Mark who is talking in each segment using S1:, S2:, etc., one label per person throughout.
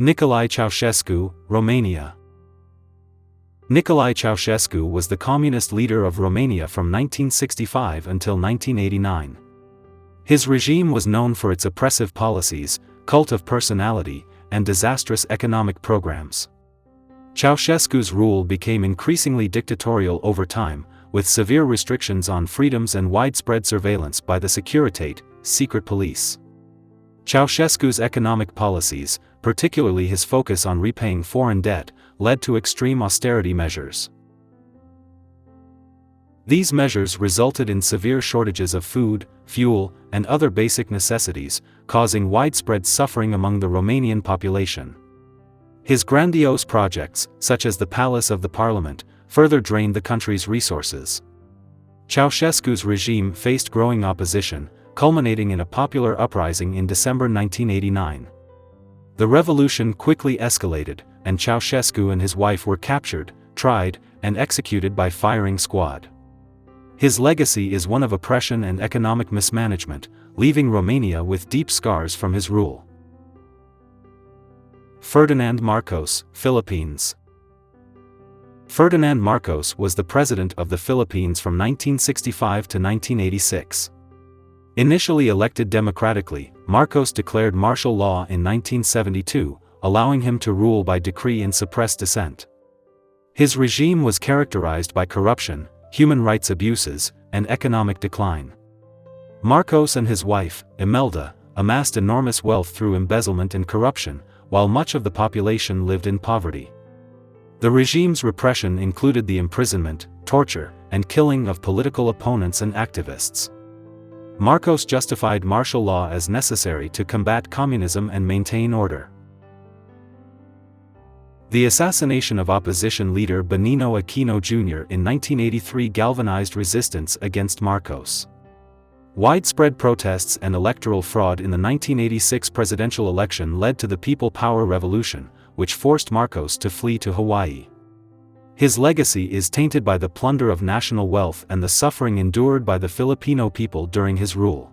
S1: Nicolae Ceaușescu, Romania. Nicolae Ceaușescu was the communist leader of Romania from 1965 until 1989. His regime was known for its oppressive policies, cult of personality, and disastrous economic programs. Ceaușescu's rule became increasingly dictatorial over time, with severe restrictions on freedoms and widespread surveillance by the Securitate, secret police. Ceaușescu's economic policies, particularly his focus on repaying foreign debt, led to extreme austerity measures. These measures resulted in severe shortages of food, fuel, and other basic necessities, causing widespread suffering among the Romanian population. His grandiose projects, such as the Palace of the Parliament, further drained the country's resources. Ceaușescu's regime faced growing opposition, culminating in a popular uprising in December 1989. The revolution quickly escalated, and Ceaușescu and his wife were captured, tried, and executed by firing squad. His legacy is one of oppression and economic mismanagement, leaving Romania with deep scars from his rule. Ferdinand Marcos, Philippines. Ferdinand Marcos was the president of the Philippines from 1965 to 1986. Initially elected democratically, Marcos declared martial law in 1972, allowing him to rule by decree and suppress dissent. His regime was characterized by corruption, human rights abuses, and economic decline. Marcos and his wife, Imelda, amassed enormous wealth through embezzlement and corruption, while much of the population lived in poverty. The regime's repression included the imprisonment, torture, and killing of political opponents and activists. Marcos justified martial law as necessary to combat communism and maintain order. The assassination of opposition leader Benigno Aquino Jr. in 1983 galvanized resistance against Marcos. Widespread protests and electoral fraud in the 1986 presidential election led to the People Power Revolution, which forced Marcos to flee to Hawaii. His legacy is tainted by the plunder of national wealth and the suffering endured by the Filipino people during his rule.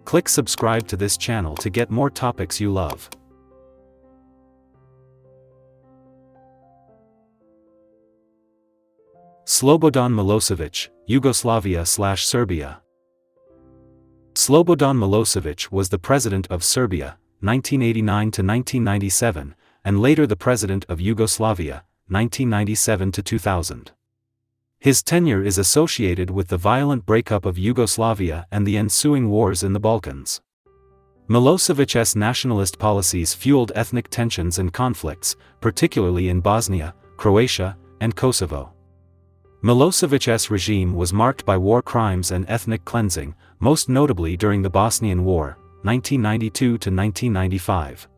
S1: Click subscribe to this channel to get more topics you love. Slobodan Milošević, Yugoslavia/Serbia. Slobodan Milošević was the president of Serbia, 1989 to 1997, and later the president of Yugoslavia, 1997 to 2000. His tenure is associated with the violent breakup of Yugoslavia and the ensuing wars in the Balkans. Milošević's nationalist policies fueled ethnic tensions and conflicts, particularly in Bosnia, Croatia, and Kosovo. Milošević's regime was marked by war crimes and ethnic cleansing, most notably during the Bosnian War, 1992 to 1995.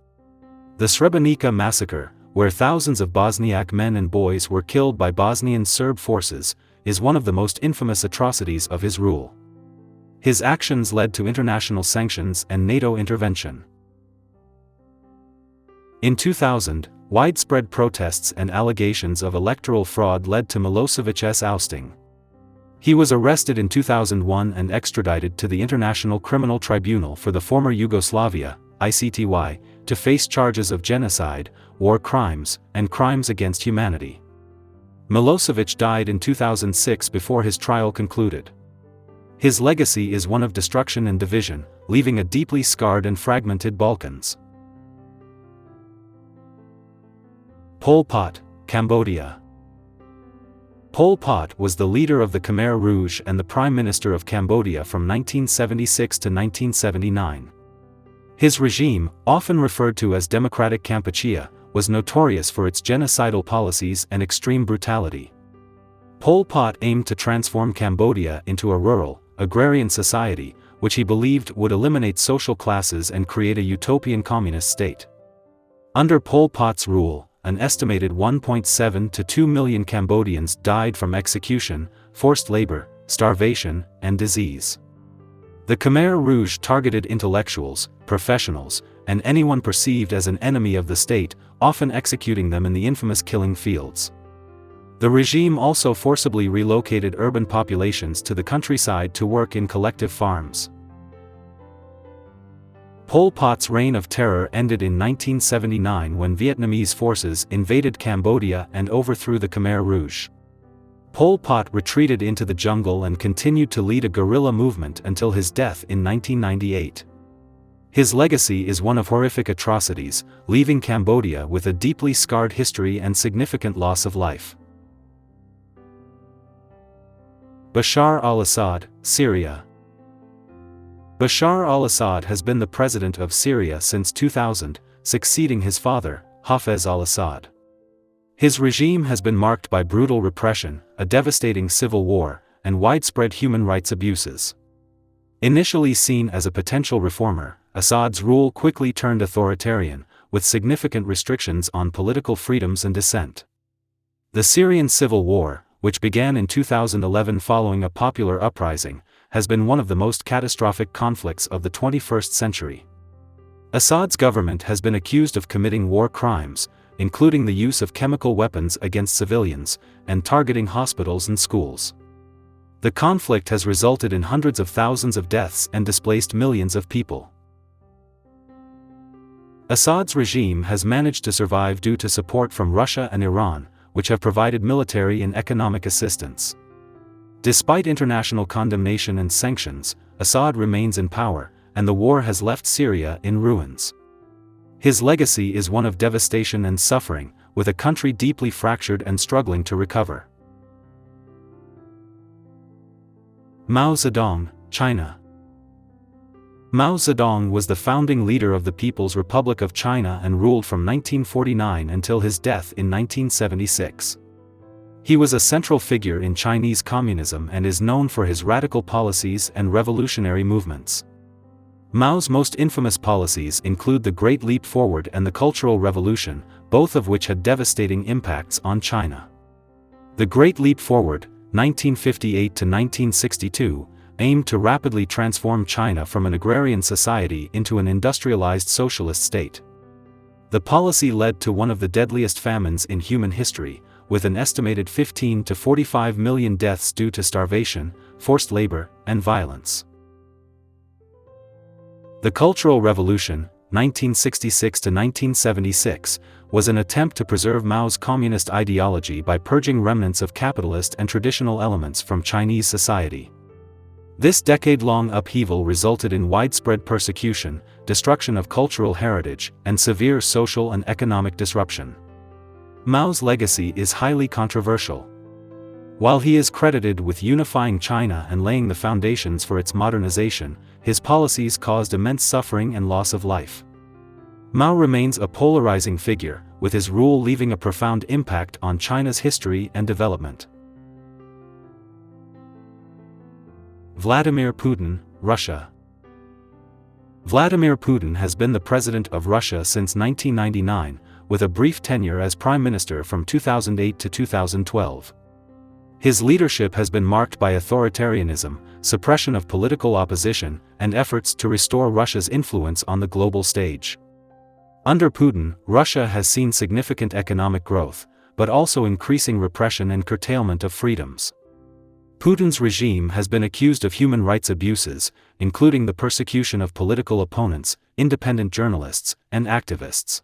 S1: The Srebrenica massacre, where thousands of Bosniak men and boys were killed by Bosnian Serb forces, is one of the most infamous atrocities of his rule. His actions led to international sanctions and NATO intervention. In 2000, widespread protests and allegations of electoral fraud led to Milošević's ousting. He was arrested in 2001 and extradited to the International Criminal Tribunal for the former Yugoslavia, ICTY, to face charges of genocide, war crimes, and crimes against humanity. Milošević died in 2006 before his trial concluded. His legacy is one of destruction and division, leaving a deeply scarred and fragmented Balkans. Pol Pot, Cambodia. Pol Pot was the leader of the Khmer Rouge and the Prime Minister of Cambodia from 1976 to 1979. His regime, often referred to as Democratic Kampuchea, was notorious for its genocidal policies and extreme brutality. Pol Pot aimed to transform Cambodia into a rural, agrarian society, which he believed would eliminate social classes and create a utopian communist state. Under Pol Pot's rule, an estimated 1.7 to 2 million Cambodians died from execution, forced labor, starvation, and disease. The Khmer Rouge targeted intellectuals, professionals, and anyone perceived as an enemy of the state, often executing them in the infamous killing fields. The regime also forcibly relocated urban populations to the countryside to work in collective farms. Pol Pot's reign of terror ended in 1979 when Vietnamese forces invaded Cambodia and overthrew the Khmer Rouge. Pol Pot retreated into the jungle and continued to lead a guerrilla movement until his death in 1998. His legacy is one of horrific atrocities, leaving Cambodia with a deeply scarred history and significant loss of life. Bashar al-Assad, Syria. Bashar al-Assad has been the president of Syria since 2000, succeeding his father, Hafez al-Assad. His regime has been marked by brutal repression, a devastating civil war, and widespread human rights abuses. Initially seen as a potential reformer, Assad's rule quickly turned authoritarian, with significant restrictions on political freedoms and dissent. The Syrian civil war, which began in 2011 following a popular uprising, has been one of the most catastrophic conflicts of the 21st century. Assad's government has been accused of committing war crimes, including the use of chemical weapons against civilians, and targeting hospitals and schools. The conflict has resulted in hundreds of thousands of deaths and displaced millions of people. Assad's regime has managed to survive due to support from Russia and Iran, which have provided military and economic assistance. Despite international condemnation and sanctions, Assad remains in power, and the war has left Syria in ruins. His legacy is one of devastation and suffering, with a country deeply fractured and struggling to recover. Mao Zedong, China. Mao Zedong was the founding leader of the People's Republic of China and ruled from 1949 until his death in 1976. He was a central figure in Chinese communism and is known for his radical policies and revolutionary movements. Mao's most infamous policies include the Great Leap Forward and the Cultural Revolution, both of which had devastating impacts on China. The Great Leap Forward, 1958 to 1962, aimed to rapidly transform China from an agrarian society into an industrialized socialist state. The policy led to one of the deadliest famines in human history, with an estimated 15 to 45 million deaths due to starvation, forced labor, and violence. The Cultural Revolution, 1966 to 1976, was an attempt to preserve Mao's communist ideology by purging remnants of capitalist and traditional elements from Chinese society. This decade-long upheaval resulted in widespread persecution, destruction of cultural heritage, and severe social and economic disruption. Mao's legacy is highly controversial. While he is credited with unifying China and laying the foundations for its modernization, his policies caused immense suffering and loss of life. Mao remains a polarizing figure, with his rule leaving a profound impact on China's history and development. Vladimir Putin, Russia. Vladimir Putin has been the president of Russia since 1999, with a brief tenure as prime minister from 2008 to 2012. His leadership has been marked by authoritarianism, suppression of political opposition, and efforts to restore Russia's influence on the global stage. Under Putin, Russia has seen significant economic growth, but also increasing repression and curtailment of freedoms. Putin's regime has been accused of human rights abuses, including the persecution of political opponents, independent journalists, and activists.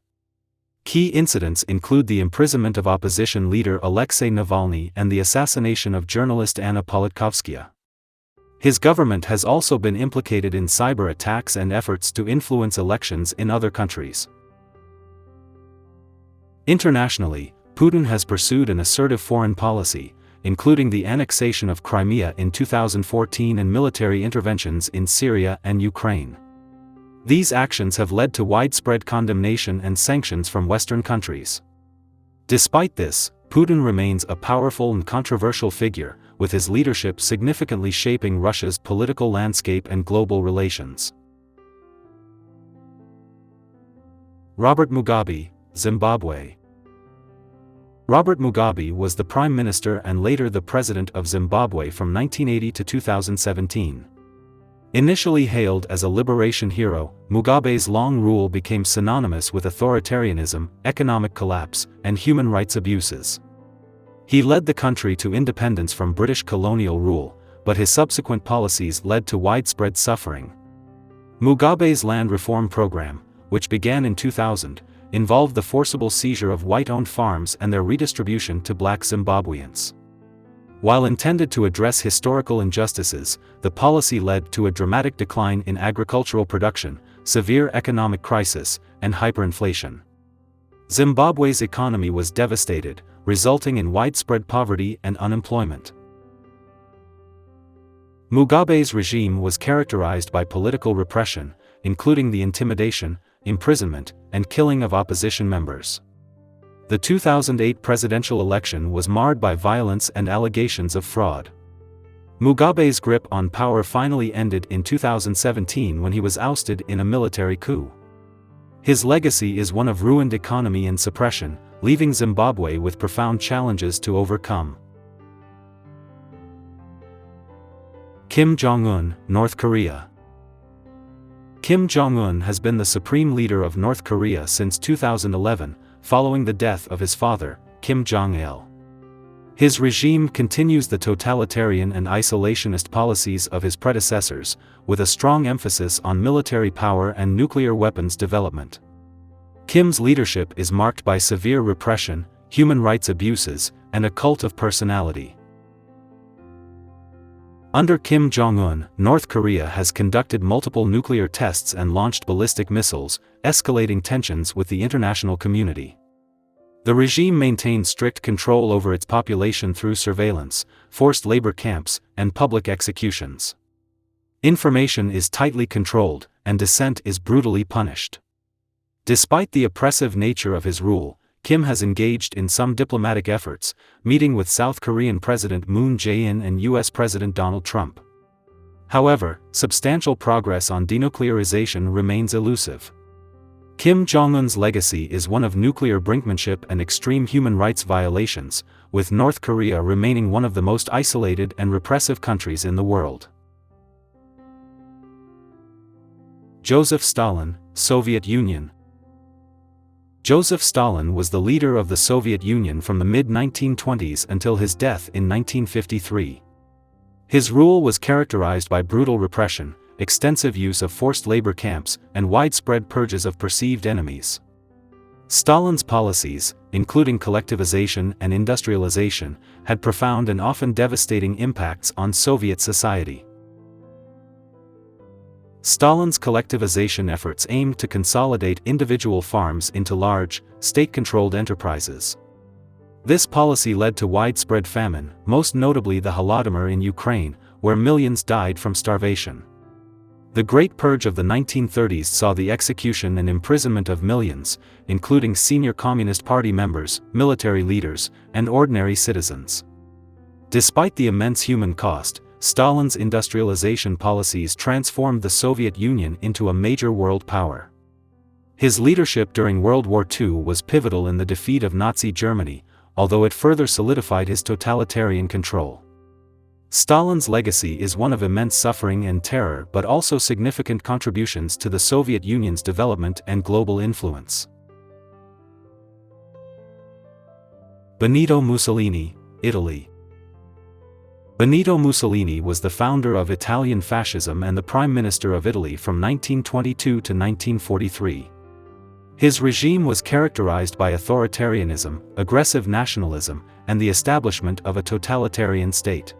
S1: Key incidents include the imprisonment of opposition leader Alexei Navalny and the assassination of journalist Anna Politkovskaya. His government has also been implicated in cyber attacks and efforts to influence elections in other countries. Internationally, Putin has pursued an assertive foreign policy, including the annexation of Crimea in 2014 and military interventions in Syria and Ukraine. These actions have led to widespread condemnation and sanctions from Western countries. Despite this, Putin remains a powerful and controversial figure, with his leadership significantly shaping Russia's political landscape and global relations. Robert Mugabe, Zimbabwe. Robert Mugabe was the prime minister and later the president of Zimbabwe from 1980 to 2017. Initially hailed as a liberation hero, Mugabe's long rule became synonymous with authoritarianism, economic collapse, and human rights abuses. He led the country to independence from British colonial rule, but his subsequent policies led to widespread suffering. Mugabe's land reform program, which began in 2000, involved the forcible seizure of white-owned farms and their redistribution to black Zimbabweans. While intended to address historical injustices, the policy led to a dramatic decline in agricultural production, severe economic crisis, and hyperinflation. Zimbabwe's economy was devastated, resulting in widespread poverty and unemployment. Mugabe's regime was characterized by political repression, including the intimidation, imprisonment, and killing of opposition members. The 2008 presidential election was marred by violence and allegations of fraud. Mugabe's grip on power finally ended in 2017 when he was ousted in a military coup. His legacy is one of ruined economy and suppression, leaving Zimbabwe with profound challenges to overcome. Kim Jong-un, North Korea. Kim Jong-un has been the supreme leader of North Korea since 2011, following the death of his father, Kim Jong-il. His regime continues the totalitarian and isolationist policies of his predecessors, with a strong emphasis on military power and nuclear weapons development. Kim's leadership is marked by severe repression, human rights abuses, and a cult of personality. Under Kim Jong-un, North Korea has conducted multiple nuclear tests and launched ballistic missiles, escalating tensions with the international community. The regime maintains strict control over its population through surveillance, forced labor camps, and public executions. Information is tightly controlled, and dissent is brutally punished. Despite the oppressive nature of his rule, Kim has engaged in some diplomatic efforts, meeting with South Korean President Moon Jae-in and U.S. President Donald Trump. However, substantial progress on denuclearization remains elusive. Kim Jong-un's legacy is one of nuclear brinkmanship and extreme human rights violations, with North Korea remaining one of the most isolated and repressive countries in the world. Joseph Stalin, Soviet Union. Joseph Stalin was the leader of the Soviet Union from the mid-1920s until his death in 1953. His rule was characterized by brutal repression, extensive use of forced labor camps, and widespread purges of perceived enemies. Stalin's policies, including collectivization and industrialization, had profound and often devastating impacts on Soviet society. Stalin's collectivization efforts aimed to consolidate individual farms into large, state-controlled enterprises. This policy led to widespread famine, most notably the Holodomor in Ukraine, where millions died from starvation. The Great Purge of the 1930s saw the execution and imprisonment of millions, including senior Communist Party members, military leaders, and ordinary citizens. Despite the immense human cost, Stalin's industrialization policies transformed the Soviet Union into a major world power. His leadership during World War II was pivotal in the defeat of Nazi Germany, although it further solidified his totalitarian control. Stalin's legacy is one of immense suffering and terror, but also significant contributions to the Soviet Union's development and global influence. Benito Mussolini, Italy. Benito Mussolini was the founder of Italian fascism and the Prime Minister of Italy from 1922 to 1943. His regime was characterized by authoritarianism, aggressive nationalism, and the establishment of a totalitarian state.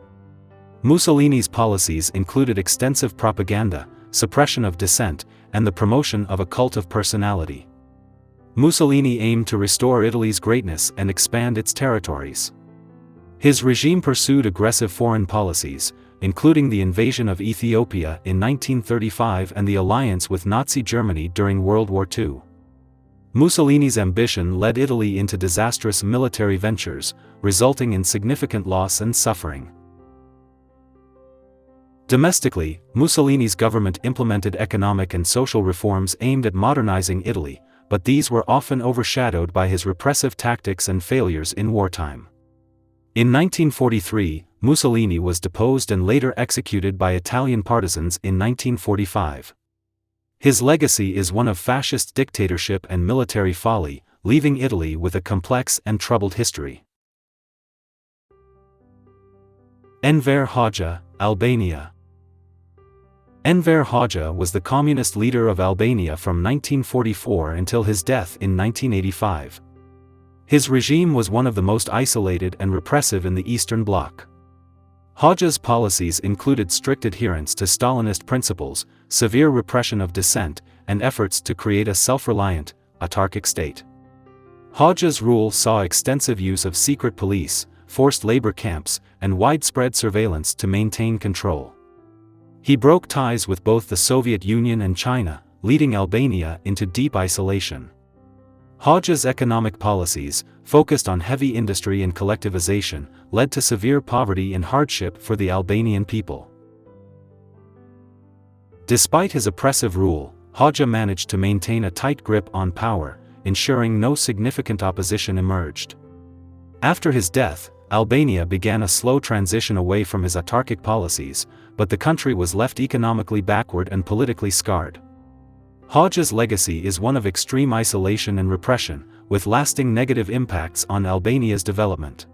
S1: Mussolini's policies included extensive propaganda, suppression of dissent, and the promotion of a cult of personality. Mussolini aimed to restore Italy's greatness and expand its territories. His regime pursued aggressive foreign policies, including the invasion of Ethiopia in 1935 and the alliance with Nazi Germany during World War II. Mussolini's ambition led Italy into disastrous military ventures, resulting in significant loss and suffering. Domestically, Mussolini's government implemented economic and social reforms aimed at modernizing Italy, but these were often overshadowed by his repressive tactics and failures in wartime. In 1943, Mussolini was deposed and later executed by Italian partisans in 1945. His legacy is one of fascist dictatorship and military folly, leaving Italy with a complex and troubled history. Enver Hoxha, Albania. Enver Hoxha was the communist leader of Albania from 1944 until his death in 1985. His regime was one of the most isolated and repressive in the Eastern Bloc. Hoxha's policies included strict adherence to Stalinist principles, severe repression of dissent, and efforts to create a self-reliant, autarkic state. Hoxha's rule saw extensive use of secret police, forced labor camps, and widespread surveillance to maintain control. He broke ties with both the Soviet Union and China, leading Albania into deep isolation. Hoxha's economic policies, focused on heavy industry and collectivization, led to severe poverty and hardship for the Albanian people. Despite his oppressive rule, Hoxha managed to maintain a tight grip on power, ensuring no significant opposition emerged. After his death, Albania began a slow transition away from his autarkic policies, but the country was left economically backward and politically scarred. Hoxha's legacy is one of extreme isolation and repression, with lasting negative impacts on Albania's development.